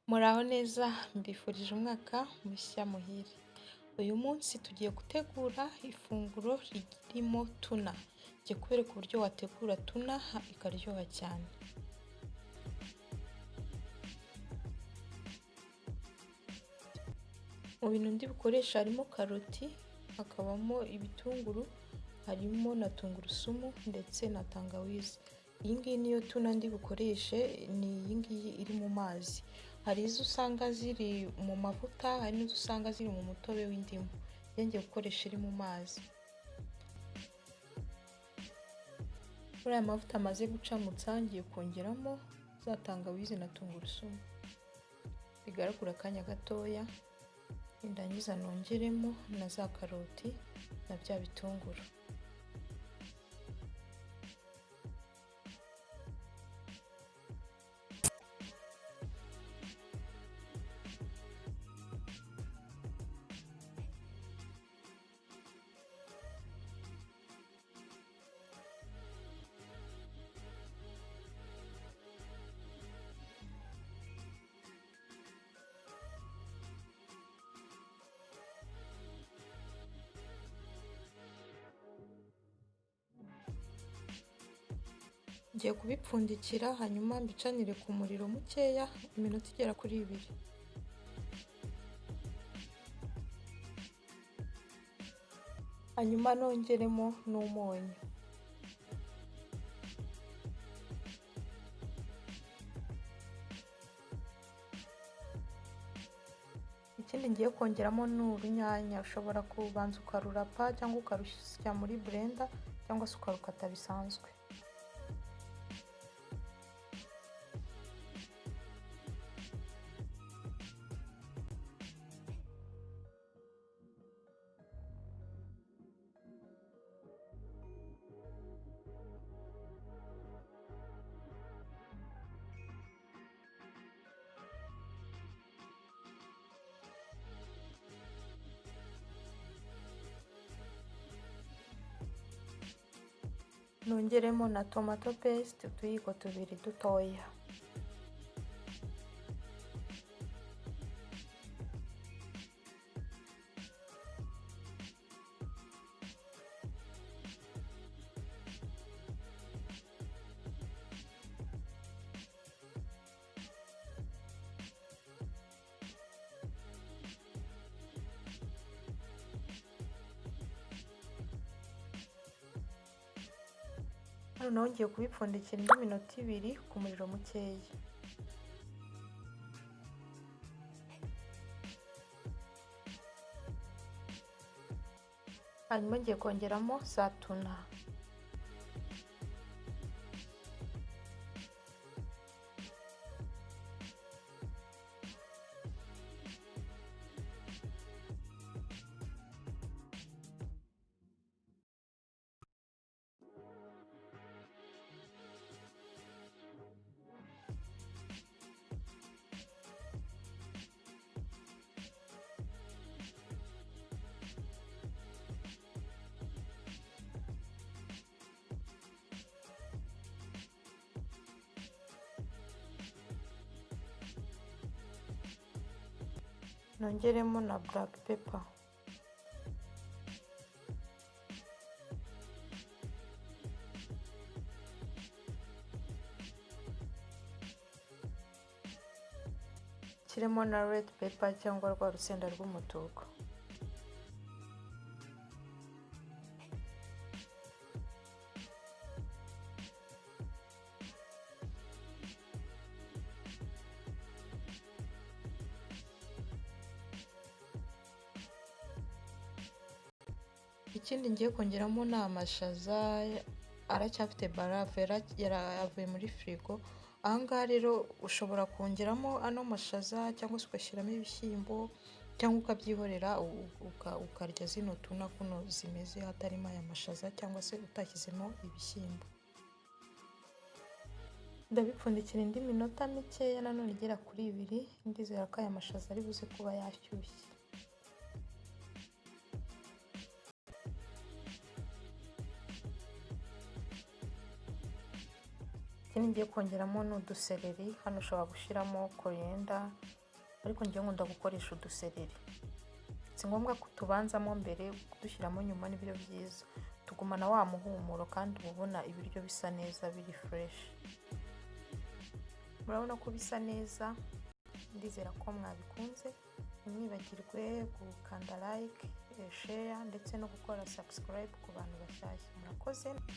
Muraho neza mbifurije umwaka mushya muhire. Uyu munsi tugiye gutegura ifunguro ririmo tuna. Ngiye kubereka uburyo wategura tuna ikaryoha cyane. Mu bintu ndi bukoresha harimo karoti, hakabamo ibitunguru, harimo na tungurusumu ndetse na tangawizi. Iyi ngiyi niyo tuna ndi bukoreshe, ni iyi ngiyi iri mu mazi. Hari izo usanga ziri mu mavuta, hari n'izo usanga ziri mu mutobe w'indimu. Ngiye gukoresha iri mu mazi. Muri aya mavuta amaze gucamutsa ngiye kongeramo za tangawizi na tungurusumu. Bigaragura akanya gatoya, ndangiza nongeremo na za karoti na bya bitunguru. Ngiye kubipfundikira hanyuma mbicanire ku muriro mukeya iminota igera kuri 2. Hanyuma nongeremo n'umunyu. Ikindi ngiye kongeramo ni urunyanya. Ushobora kubanza ukarurapa cyangwa ukarusya muri blender cyangwa se ukarukata bisanzwe. Nongeremo na tomato paste utuyiko 2 dutoya. Hano ngiye kubipfundikira indi minota 2 ku muriro mukeya. Hanyuma ngiye kongeramo za tuna. Nongeremo na black pepper. Kiremo na red pepper cyangwa rwa rusenda rw'umutuku. Ikindi ngiye kongeramo ni amashaza aracyafite barafu, yaravuye muri firigo. Ahangaha rero ushobora kongeramo ano mashaza cyangwa se ugashyiramo ibishyimbo cyangwa ukabyihorera ukarya zino tuna kuno zimeze hatarimo aya mashaza cyangwa se utashyizemo ibishyimbo. Ndabipfundikira indi minota mikeya nanone igera kuri 2. Ndizera ko aya mashaza ari buze kuba yashyushye. ikindi ngiye kongeramo ni udusereri. Hano ushobora gushyiramo coriander, ariko njye nkunda gukoresha udusereri. Si ngombwa ko tubanzamo mbere, kudushyiramo nyuma nibyo byiza, tugumana wa muhumuro kandi uba ubona ibiryo bisa neza biri fresh. Murabona ko bisa neza, ndizera ko mwabikunze. Ntimwibagirwe gukanda like, share ndetse no gukora subscribe ku bantu bashyashya. Murakoze.